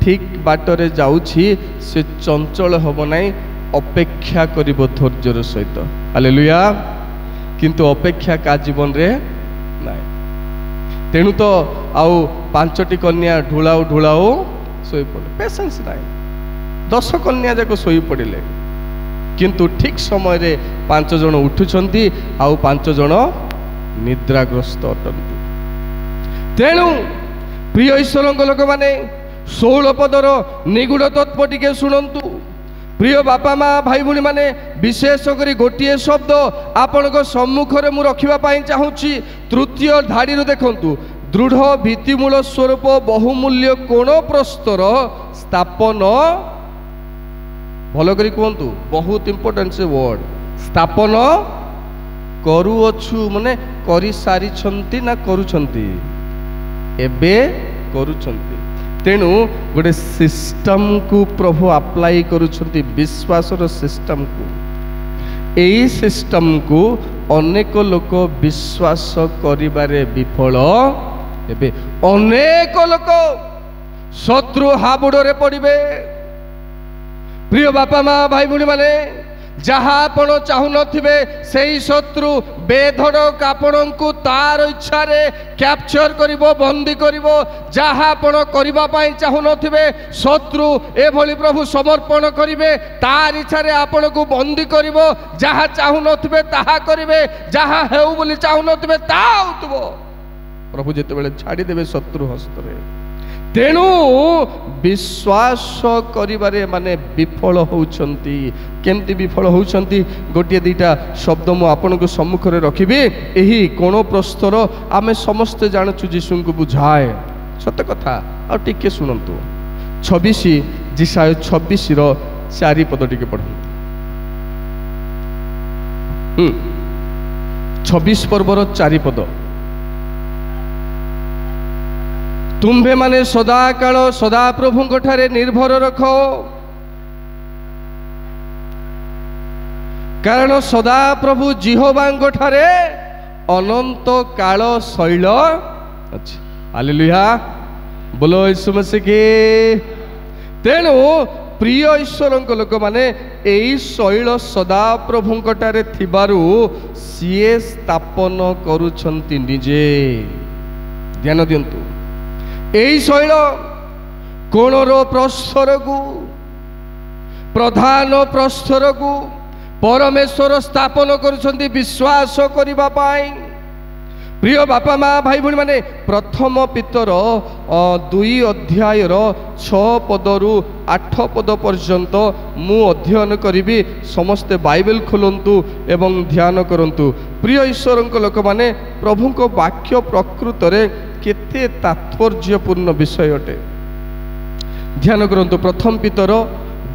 ठीक बाटरे जाउछि से चंचल हब नाही, अपेक्षा करिब धैर्यर सहित। हालेलुया। किंतु अपेक्षा का जीवन रे नाही। तेणु तो आउ 5टी कन्या ढुलाऊ ढुलाऊ सोई पड़े, पेशेंस नाही। 10 कन्या जाक सोई पड़िले, किंतु ठीक समय रे 5 जन उठुछंती, आउ 5 जन निद्राग्रस्त अटंती। तेणु प्रिय ईश्वरଙ୍କ लोक माने 16 पदर निगूढ़ तत्व टिके शुणु। प्रिय बापा माँ भाई भूणी माने विशेषकर गोटे शब्द आपण सम्मुख में मु रखापी चाहूँगी। तृतीय धाड़ी देखु, दृढ़ भित्तिमूल स्वरूप बहुमूल्य कोण प्रस्तर स्थापन, भल करी कहतु, बहुत इंपोर्टेंट से वर्ड, स्थापन करुअछु माने करि सारिछंती ना करुछंती, एबे करुछंती। तेणु गोटे सिस्टम को प्रभु अप्लाई करुछंती, विश्वासर सिस्टम को। एई सिस्टम को अनेक लोक विश्वास करिबारे विफल हेबे, अनेक लोक शत्रु हाबुड़े पड़िबे। प्रिय बापा माँ भाई भूणी माने जहाँ आपण चाहू नथिबे सेही शत्रु बेधड़क आपणको तार इच्छा रे कैप्चर करिवो, बंदी करिवो। जहाँ आपण करिबा पई चाहू नथिबे शत्रु एभली प्रभु समर्पण करिवे, तार इच्छा रे आपणको बंदी करिवो। जहाँ चाहू नथिबे ताहा करिवे, जहाँ हेउ बोली चाहू नथिबे ता होतबो। प्रभु जेतेबेले छाड़ी देबे शत्रु हस्तरे। तेणु विश्वास करिबारे माने विफल होउछंती। केमती विफल होउछंती, गोटे दीटा शब्द मु आपनको सम्मुख रे रखिबी। एही कोण प्रस्तर आमे समस्त जानछु जीशु को बुझाए, सत्य कथा। आ टिके सुनंतु 26 जिसाय 26 रो 4 पद टिके पढंतु। 26 पर्वर 4 पद, तुम्भे माने सदा काल सदा प्रभु ठारे निर्भर रख, कारण सदा प्रभु जिहोवांग ठारे अनंत काल शैल अछि। हालेलुया, बोलो यीशु मसीह की। तेणु प्रिय ईश्वरଙ୍କ लोक माने एई शैल सदा प्रभु ठारे थिबारु सीए स्थापन करूछंती निजे। ध्यान दियंतु, एई शैल कोणर प्रस्तर को, प्रधान प्रस्तर को परमेश्वर स्थापन करुछंती विश्वास करिबा पाई। प्रिय बापा माँ भाई भूणी माने प्रथम पितर 2 अध्याय 6 पदरु 8 पद पर्यंत मु अध्ययन करिबी। समस्ते बाइबल खोलंतु एवं ध्यान करंतु। प्रिय ईश्वरଙ୍କ लोक माने प्रभुଙ୍କ वाक्य प्रकृत रे केते तात्पर्यपूर्ण विषय अटे। ध्यान करंतु, प्रथम पितर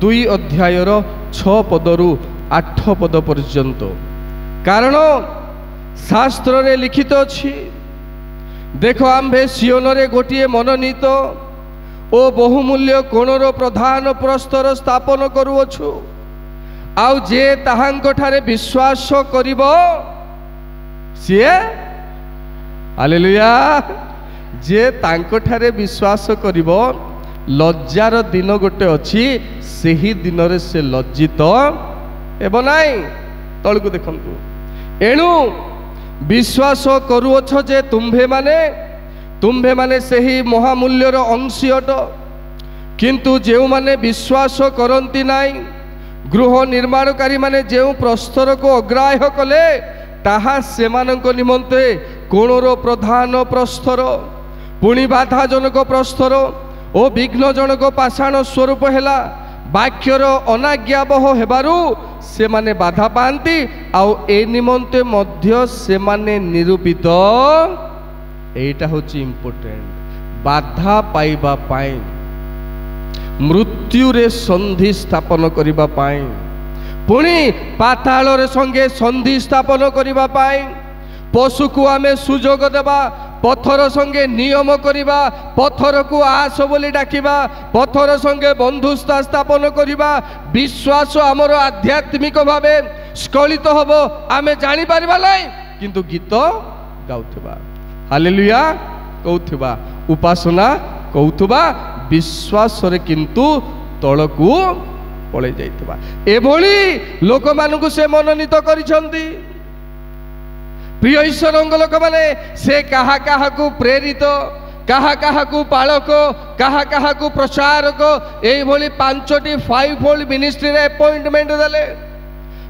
2 अध्याय 6 पदरु 8 पद पर्यंत। कारण शास्त्र रे लिखित अछि, देख आम्भे सियोन रे गोटिए मनोनीत ओ बहुमूल्य कोणर प्रधान प्रस्तर स्थापन करुअछु। आउ जे ताहांक ठारे विश्वास करिवो सिए, हालेलुया, जे तांको ठारे विश्वास करिवो लज्जार दिन गोटे अच्छी से ही दिन रे से लज्जित हेब नाई। तलकू देखंतु एणु विश्वास करूअछ जे तुम्भे माने से ही महामूल्यर अंशी अट, किंतु जो माने विश्वास करती नाई गृह निर्माणकारी माने जो प्रस्तर को अग्राह्य कले ताहा सेमानंक निमंते कोणर प्रधान प्रस्तर पुणी बाधाजनक प्रस्तर ओ विघ्नजनक पाषाण स्वरूप हैला वाक्यर अनाज्ञाबह हेबारु से माने बाधा पाती आउ ए निमंते मध्य से माने निरूपित एटा होची इम्पोर्टेंट बाधा पाइबा पाई मृत्यु रे संधि स्थापन करिबा पाई पुणी पाताल रे संगे संधि स्थापन करिबा पाई पशु को आमे सुजोग देबा पत्थर संगे नियम करिबा पत्थर को आस बोली डाकिबा पत्थर संगे बंधुस्था स्थापन करिबा विश्वास आमर आध्यात्मिक भावे स्खलित हबो आमे जानि परिबा नै किंतु गीत गाउथबा हालेलुया कहउथबा उपासना कहउथबा विश्वास रे किंतु तळकू पळे जाइथबा एभली लोक मानकु से मनोनीत करिसंती। प्रिय ईश्वर लोक माने से कहा कहा को प्रेरित कहा कहा को पालक कहा कहा को प्रचारक एभली 5टी 5-fold मिनिस्ट्री रे अपॉइंटमेंट देले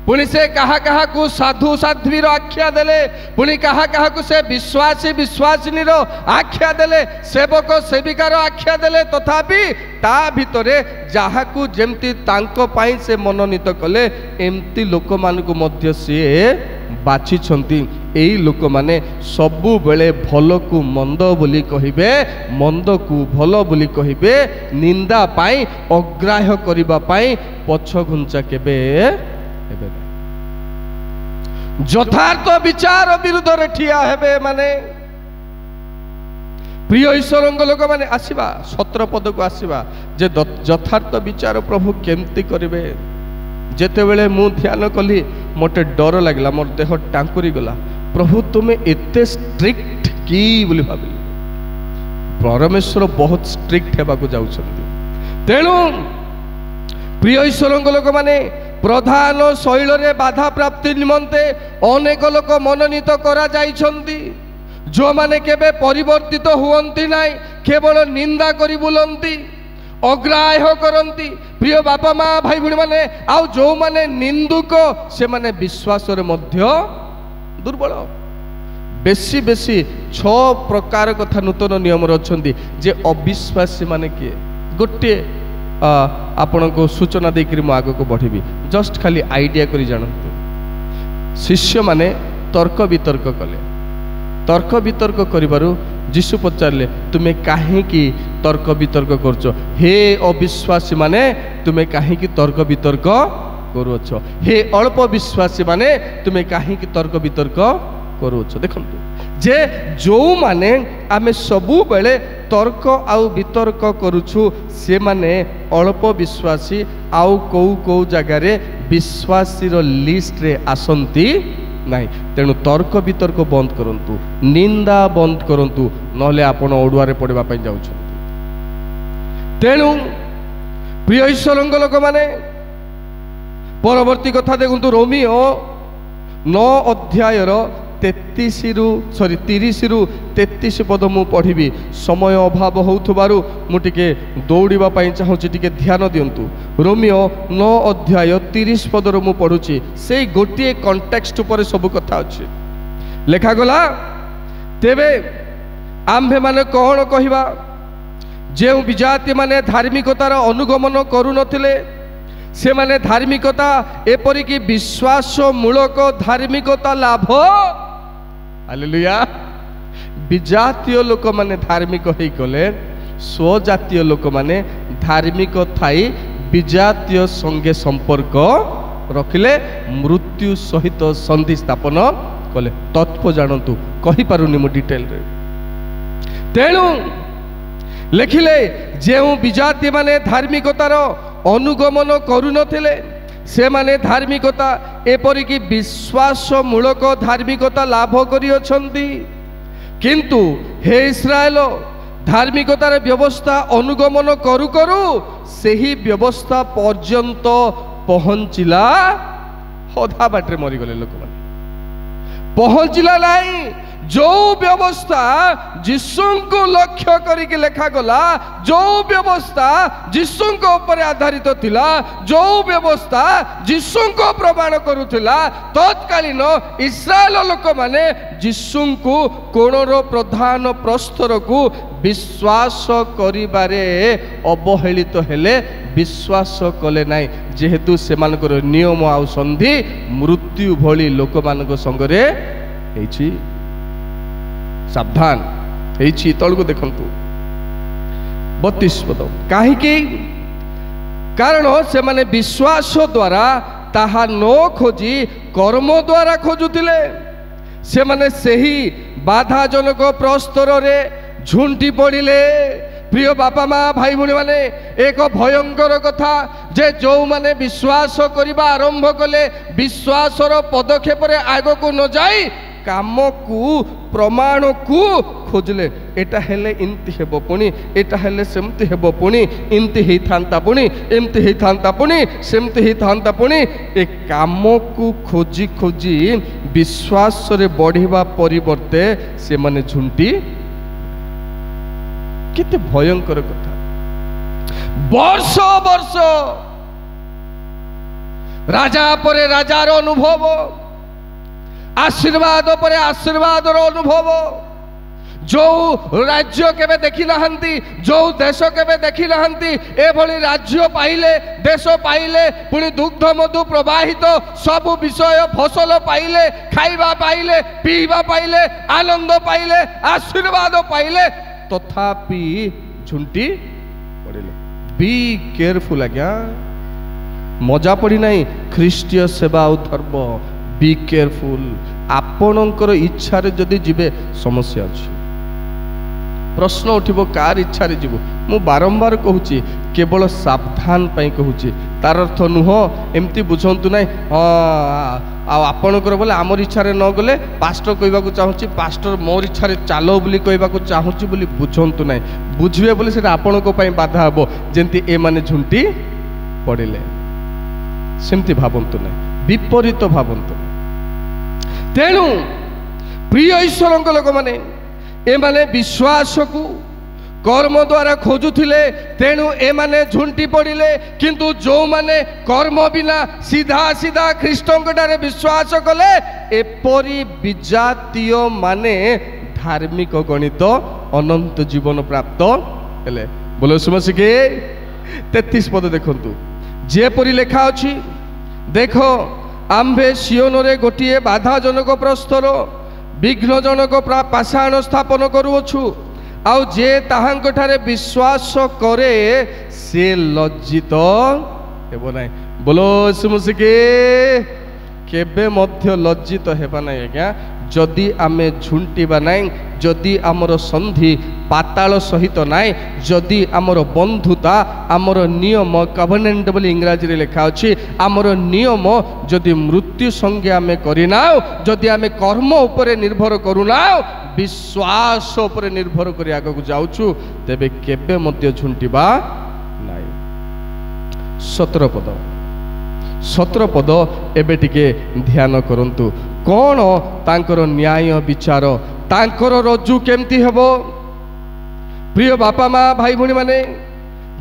पुणी से कहा कहा को साधु साध्वीर आख्या देले पुणी कहा कहा को से विश्वासी विश्वासिनी आख्या देले सेवक सेविकार आख्या देले तथापि ता भितरे जहा को जेमती तांको पाई से मनोनीत कले एमती लोक मानकु मध्य से बाछिछंती। एई लोक माने सबु बेले भल को मंद बोली कहिबे मंद को भल बोली कहिबे निंदा पाई अग्राह्य करिबा पाई पछ घुंचा केबे यथार्थ विचार विरुद्ध रे ठिया हेबे माने प्रिय ईश्वर लोक माने आसीबा 17 पद को आसीबा जे यथार्थ विचार प्रभु केमती करिवे। जेते बेले मु ध्यान कली मोटे डर लागला मोर देह टांकुरी गला प्रभु तुम्हें एते स्ट्रिक्ट की बोली भाबिली परमेश्वर बहुत स्ट्रिक्ट हेबाकू जाउछंती। तेणु प्रिय ईश्वर लोक माने प्रधान शैल रे बाधा प्राप्ति निमंते अनेक लोक मनोनीत करा जाइछंती जो माने केबे परिवर्तित हुअंती नाई केवल निंदा करी बुलंती अग्राह्य करंती। प्रिय बापा माँ भाई भूणी माने आउ जो माने निंदुक से माने विश्वास रे मध्य दुर्बल बेसी बेसी 6 प्रकार कथा नूतन नियम रछंती जे अविश्वासी माने किए गोटे आपण को सूचना देकर मु आग को बढ़ी जस्ट खाली आइडिया करी जानतु शिष्य माने तर्क वितर्क कले तर्क वितर्क करिबारु जीशु पचारले तुम्हें काहे की तर्क वितर्क करछो हे अविश्वासी माने तुम्हें काहे की तर्क वितर्क करूछ हे अल्प विश्वासी माने तुम्हें काहे की तर्क वितर्क करूछ। देखंतु जे जो माने आमे सबु बेले तर्क आउ वितर्क करूछु से माने अल्प विश्वासी आउ को जगह रे विश्वासी रो लिस्ट रे आसंती नहीं। तेणु तर्क वितर्क बंद करंतु निंदा बंद करंतु नहले आपण ओडुआरे पड़वा पई जाउछन। तेणु प्रिय ईश्वर लोक माने परवर्ती कथा देखंतु रोमियो 9 अध्याय 30 रु 33 पद मु पढ़ी समय अभाव होउथबारु मु टिके दौड़िबा पई चाहूची टिके ध्यान दियंतु। रोमियो 9 अध्याय 30 पद रु मु पढुची से गोटे कॉन्टेक्स्ट पर सब कथा अछि लेखा गला तेबे आम्भे माने कोन कहिबा जे विजाति माने धार्मिकतार अनुगमन करू नथिले से माने धार्मिकता एपरि कि विश्वास मूलक धार्मिकता लाभ हालेलुया विजातीय लोक माने धार्मिक होई गले स्वजातीय लोक माने धार्मिक थाई विजातीय संगे संपर्क रखिले मृत्यु सहित संधि स्थापन कले तत्व जानतु कहि पारुनी मु डिटेल रे। तेणु लिखिले जे विजाती माने धार्मिकतार अनुगमन करू नथिले से माने धार्मिकता एपरिकी विश्वास मूलक धार्मिकता लाभ करियछंती किंतु हे इस्राएल धार्मिकतार व्यवस्था अनुगमन करू करू सही व्यवस्था पर्यंत पहुंचला अधा बाटे मरीगले लोक मैंने पहुंचला नहीं। जो व्यवस्था जीशु को लक्ष्य करके लेखा गला, जो व्यवस्था जीशु को ऊपर आधारित थिला, जो व्यवस्था जीशु को प्रमाण करुथिला, तत्कालीन इस्राएल लोक माने जीशु को कोणर प्रधान प्रस्तर को विश्वास करिबारे अवहेलित हेले, विश्वास कले नाई, जेहेतु सेमानकर नियम आउ संधि मृत्यु भली लोक मानक संगरे हेछि। सावधान हेछि। तळको देखंतु 32 पद काहेकि कारण से माने विश्वास द्वारा ताहा न खोजी कर्म द्वारा खोजुतिले, से माने सही बाधाजनक प्रस्तर रे झुंटी पड़िले। प्रिय बापा माँ भाई भूणी माने एक भयंकर कथा जे जो माने विश्वास करबा आरंभ कले विश्वासर पदक्षेप रे आगो को न जाई काम को प्रमाण को खोजले, एटा हेले इमती हेबो पुणी, एटा हेले सेमती हेबो पुणी, इमती ही थांता पुणी, एमती ही थांता पुणी, सेमती ही थांता पुणी, ए काम को खोजी खोजी विश्वास रे बढ़िबा परिवर्ते से माने झुंटी। केते भयंकर कथा। वर्ष वर्ष राजा परे राजार अनुभव, आशीर्वाद पर आशीर्वाद अनुभव, जो राज्य केबे देखी नहांती, जो देश केबे देखी नहांती, एभली राज्य पाइले, देश पाइले, पुणी दुग्ध मधु प्रवाहित सब विषय फसल पाइले, खाइबा पाइले, पीवा पाइले, आनंद पाइले, आशीर्वाद पाइले, तथापि झुंटी पड़िले। बी केयरफुल आज्ञा, मजा पड़ी नहीं ख्रीष्टीय सेवा और धर्म। Be careful. आपणकर इच्छा जदि जीवे समस्या अच्छी, प्रश्न उठिबो कार इच्छा रे जीवो। मु बारंबार कहूची केवल सावधान पाई कहूची, तार अर्थ नुह एमती बुझंतु नाही आपणकर बोले आमर इच्छा रे न गले पास्टर कहबाकू चाहूची, पास्टर मोर इच्छा रे चालो बोली कहबाकू चाहूची बोली बुझंतु नाही। बुझिबे बोले सेटा आपणको पई बाधा हबो, जेंती ए माने झुंटी पड़िले सेमती भाबंतु नाही, विपरीत भाबंतु। तेणु प्रिय ईश्वर लोक माने ए माने विश्वास को कर्म द्वारा खोजुथिले, तेणु ए माने झुंटी पड़िले। किंतु जो माने कर्म बिना सीधा सीधा ख्रीष्टंकटारे विश्वास कले, एपरी विजातीय माने धार्मिक गणित अनंत जीवन प्राप्त हेले। बोलो सुमसिके 33 पद देखंतु, जेपरी लेखा अछि, देखो आम्भे सियोन रे गोटिए बाधाजनक प्रस्तर विघ्नजनक पाषाण स्थापन करुअछु, आउ जे ताहांक ठारे विश्वास करे से लज्जित हेबो नाही। बोलो सुमुसिके केबे मध्य लज्जित हेबा नाही आज्ञा, जदि आमे झुंटीबा नाही, जदि आमर संधि पाताल सहित नाई, जदि आमर बंधुता आमर नियम कवनेंट बोली इंग्राजी रे लिखा अछि, आमर नियम जदि मृत्यु संगे आमे करिनाओ, जदि आमे कर्म उपरे निर्भर करुनाओ, विश्वास उपरे निर्भर करी आगु जाउछु, तेबे केबे मध्य झुंटीबा नाई। 17 पद एबे टिके ध्यान करंतु। कौन तांकर न्याय विचार, तांकर रज्जु केमती हेबो। प्रिय बापा माँ भाई भूणी माने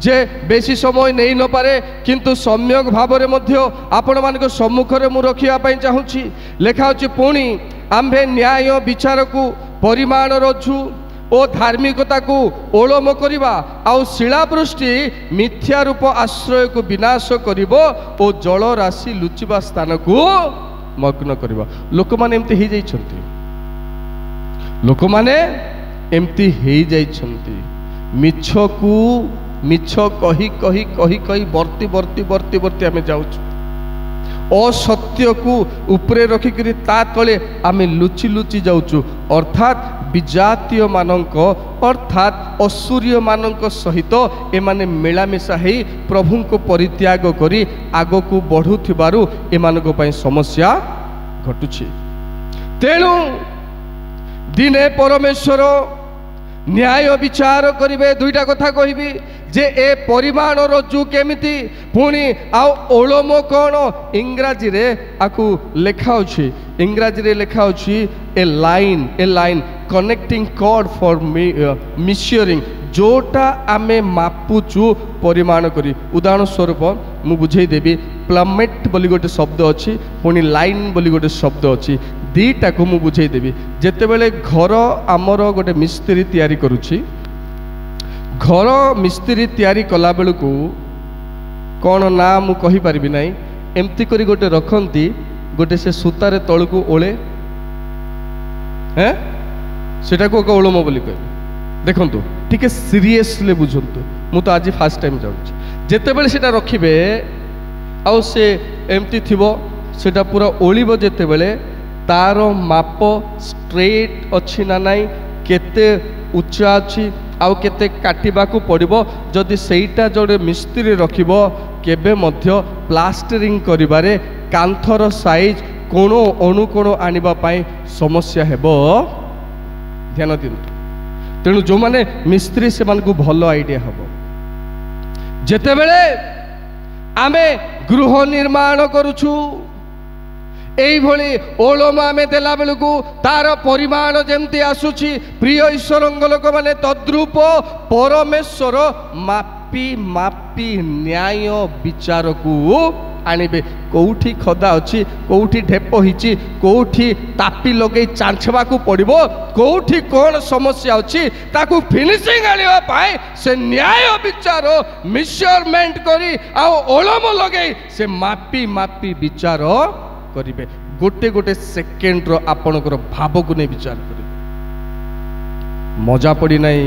जे बेसी समय नहीं न पारे, किंतु सम्यक भाव में मध्य आपण मानक सम्मुखरे मु रखिया पई चाहूची। लेखा अछि, पुणी आम्भे न्याय विचार को परिमाण रज्जु ओ धार्मिकता को ओलम करिबा, आउ शिलावृष्टि मिथ्या रूप आश्रय को विनाश करिबो, ओ जल राशि लुचिबा स्थान को मग्न करिबा। लोक माने एमती ही जाइछंती, लोक माने एमती ही जाइछंती, मिछ को मिछ कही कही कही कही बर्ती बर्ती बर्ती बर्ती आमे जाउछु, असत्य को उपरे रखिकरी ता तले आमे लुचि लुचि जाउछु। अर्थात विजातीय मानक अर्थात असुरीय मानक सहित एमाने मिलामिशा हेई प्रभु को परित्याग करी आग को बढ़ुथिबारु एमानक पई समस्या घटुछि। तेणु दिने परमेश्वर न्याय विचार करिवे दुईटा कथा कहबी जे ए परिमाण रज्जु केमिति पुणी ओलम कौन इंग्राजी रे आकु लेखा अछि इंग्राजी रे लेखा अछि a line connecting cord for measuring जोटा आमे मापुचु परिमाण करी उदाहरण स्वरूप मु बुझे देबी प्लमेट बोली गोटे शब्द अछि पुणी लाइन बोली गोटे शब्द अछि दीटा को मु बुझे देबी जेते बेले घर आमर गोटे मिस्त्री तैयारी करूछि घर मिस्त्री तैयारी कला बेलू कौन ना मु कहि परिबि नाही एमती करी गोटे रखंती गोटे से सूतारे तळकू ओळे हैं सेटा को ओळम बोली कहबी देखंतु टिके सीरियसली बुझंतु मु तो आज फर्स्ट टाइम जाउछि जेते बेले सेटा रखिबे आ से एमती थिबो सेटा पूरा ओळिबो जेते बेले तार माप स्ट्रेट अच्छी ना नाई केते उच्चा अच्छी आउ केते काटिबाकू पड़िबो जदि सेटा जोड़े मिस्त्री रखिबो केबे मध्य प्लास्टरिंग करिबारे कांथर साइज कोण अणुकोण आनिबा पाई समस्या हेबो ध्यान दियंतु तेणु जो माने मिस्त्री से मानकू भलो आइडिया हबो जेते बेले आमे गृह निर्माण करूछु एई भली ओलम आमे देला बेलकू तार परिमाण जेमती आसुची प्रिय ईश्वरंग लोक माने तद्रूप परमेश्वर मापी मापी न्याय विचार को आनिबे कोठी खदा अछि कोठी ढेप हिची कोठी तापी लगे चांछबा को पड़िबो कोठी कोन समस्या अछि ताकू फिनिशिंग आनिबा पाए से न्याय विचार मेजरमेंट करी आ ओलम लगे से मापी मापी विचार करिबे गोटे गोटे सेकेंड रो आपनकर भाव को नहीं विचार करिबे मजा पड़ी नहीं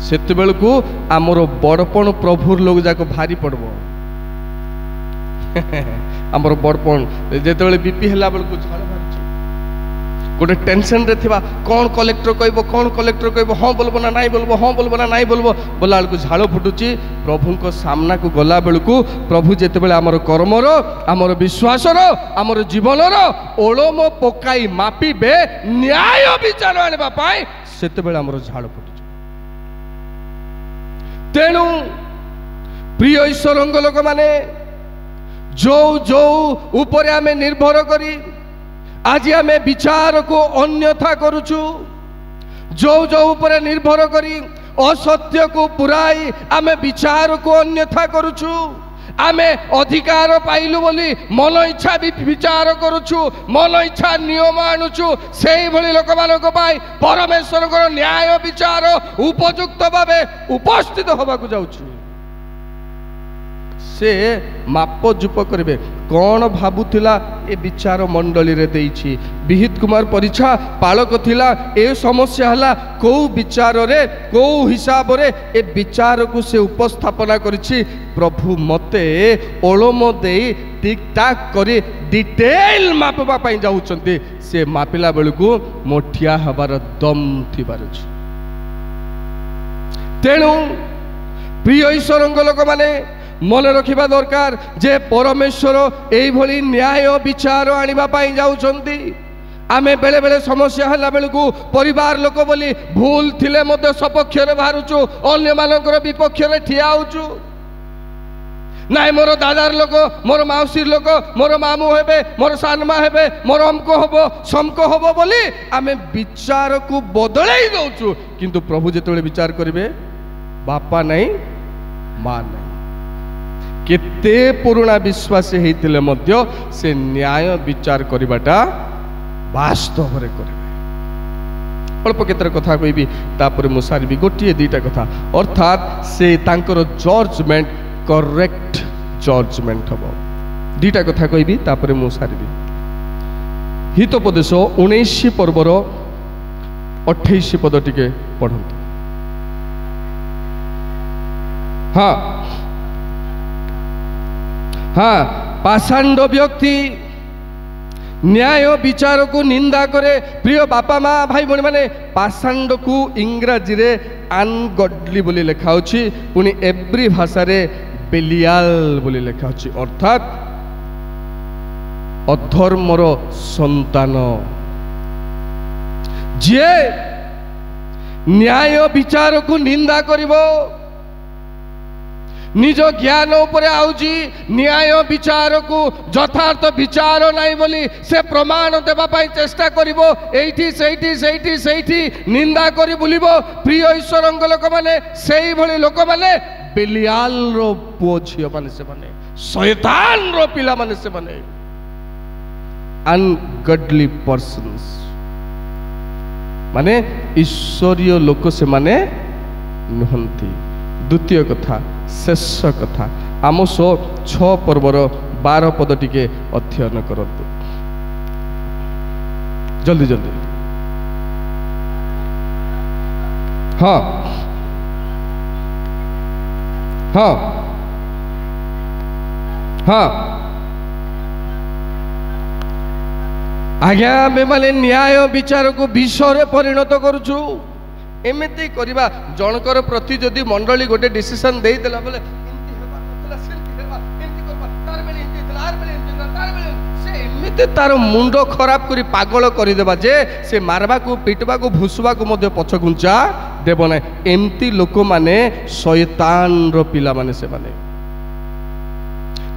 सेते बेल को आमर बड़पण प्रभुर लोग जाको भारी पड़बो आमर बड़पण जेते बेले बीपी हला बेल को झाड़ भारी गोटे टेंशन रे थिबा कौन कलेक्टर कहबो हाँ बोलबो ना नहीं बोलबो हाँ बोलबो ना नहीं बोलबो बोला बेलू झाड़ फुटुची प्रभु को सामना को गला बेलू प्रभु जेते बेले आमर कर्मर आमर विश्वासर आमर जीवनर ओलम पकाई मापिबे न्याय विचार आनिबा पाई सेते बेले आमर झाड़ फुटुची तेणु प्रिय ईश्वरंग लोक माने जो जो ऊपर आमे निर्भर करी आज आमे विचार को अन्यथा करुचु जो जो ऊपर निर्भर करी असत्य को पुराई आमे विचार को अन्यथा करुचु आमे अधिकार पाइलु बोली मन इच्छा भी विचार करुचु मन इच्छा नियम आणुचु सेही भली लोक मानक पाई परमेश्वर को न्याय विचार उपयुक्त भावे उपस्थित होबाकू जाउछु से माप जूप करेंगे कौन भावुला ए विचार मंडली रे देइछि विहित कुमार परीक्षा पालक थिला ए समस्या हला को विचार रे को हिसाब रे ए विचार को से उपस्थापना करिछि प्रभु मते ओलम दे टिक टाक करे डिटेल मापबा पई जाउछंती से मापिला बेलू मोठिया हबार दम थिबार अछि तेणु प्रिय ईश्वरंग लोक माने मन रखिबा दरकार जे परमेश्वर एई भली न्याय विचार आनिबा पाई जाउछंती आमे बेले बेले समस्या हला बेलू परिवार लोक बोली भूल थिले मते सपक्ष रे बाहरुचु अन्य मानकर विपक्ष रे ठिया होचु नाई मोर दादार लोक मोर माउसीर लोक मोर मामू हेबे मोर सानमा हेबे मोर अमको हबो समको हबो बोली आमे विचार को बदलाई दउचु किंतु प्रभु जेतबेले विचार करिवे बापा नहीं मां नहीं केते पुराना विश्वासी हेतिले मध्य से न्याय विचार करिबाटा वास्तव रे करिवे अल्प केतर कथा कहबी तापर मु सारबी गोटिए दीटा कथा अर्थात से तांकर जजमेंट करेक्ट जजमेंट हबो दीटा कथा कहबी तापर मु सारबी हितोपदेश 19 पर्वर 28 पद टिके पढंतु हाँ हाँ पाषांड व्यक्ति न्याय विचार को निंदा करे प्रिय बापा माँ भाई भाई माने पाषांड को इंग्राजी रे अनगडली बोली लिखा होछि पुनी एवरी भाषा रे बेलियाल बोली लिखा होछि अर्थात अधर्मर संतान जे न्याय विचार को निंदा करिवो निज ज्ञान उपरे आउजी न्याय विचार को यथार्थ विचार नहीं बोली से प्रमाण देवा पाई चेष्टा करिवो एठी सेठी सेठी सेठी निंदा करी बुलिबो प्रिय ईश्वरंग लोक माने सेही भली लोक माने बेलियाल रो पुओ झियो माने से माने शैतान रो पिला माने से माने अनगडली पर्सन्स माने ईश्वरीय लोक से माने नुहंती। द्वितीय कथा शेष कथा आमोस 6 पर्वर 12 पद टिके अध्ययन करतु जल्दी जल्दी। हाँ हाँ हाँ आज्ञा आमे माने न्याय विचार को विषय परिणत करूछु एमती करवा जनकर प्रति जदि मंडली गोटे डिसीजन दे देला बोले एमती हेबा नथला सेमती हेबा एमती करबा तार बेले एमती देला आर बेले एमती तार बेले से एमती तार मुंडो खराब करी पागल करी देबा जे से मारबा को पिटबा को भुसबा को मध्य पछ गुंचा देबो ना एमती लोक माने शैतान रो पिला माने से माने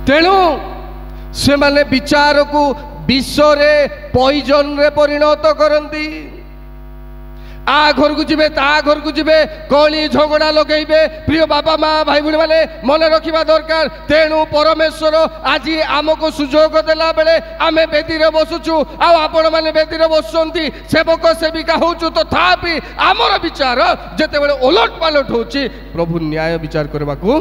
तेणु से माने विचार को विषरे पॉइजन रे परिणत करंती आ घर को जीवे ता घर को जीवे कली झगड़ा लगेबे। प्रिय बाबा माँ भाई भाई माने मन रखा दरकार तेणु परमेश्वर आज आमको सुजोग देला बेले आमे बेदी रे बसुचु आपण माने बेदी रे बसुंती सेवक सेविका होचु तथापि आमर विचार जेते बेले ओलट पालट होची प्रभु न्याय विचार करबा को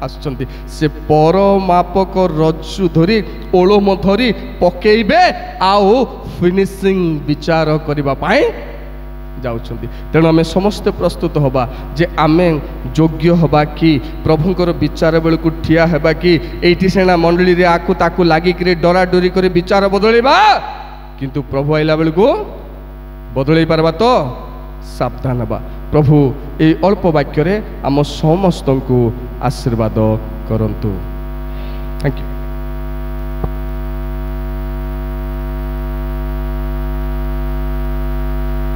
आसुचंती से पर मापक रज्जु धरी ओलोम धरी पकेइबे आउ फिनिशिंग विचार करबा पाए जाउछंती। तेणु आमे समस्ते प्रस्तुत होबा जे आमे योग्य होबा कि प्रभुंकर विचार बेल को ठिया हेबा कि एठी सेना मंडली रे आकु ताकु लागि कि डरा डोरी करे विचार बदलैबा किंतु प्रभु आइला बेल को बदलै पारबा तो सावधान होबा। प्रभु ए अल्प वाक्य रे आम समस्त को आशीर्वाद करंतु। Thank you.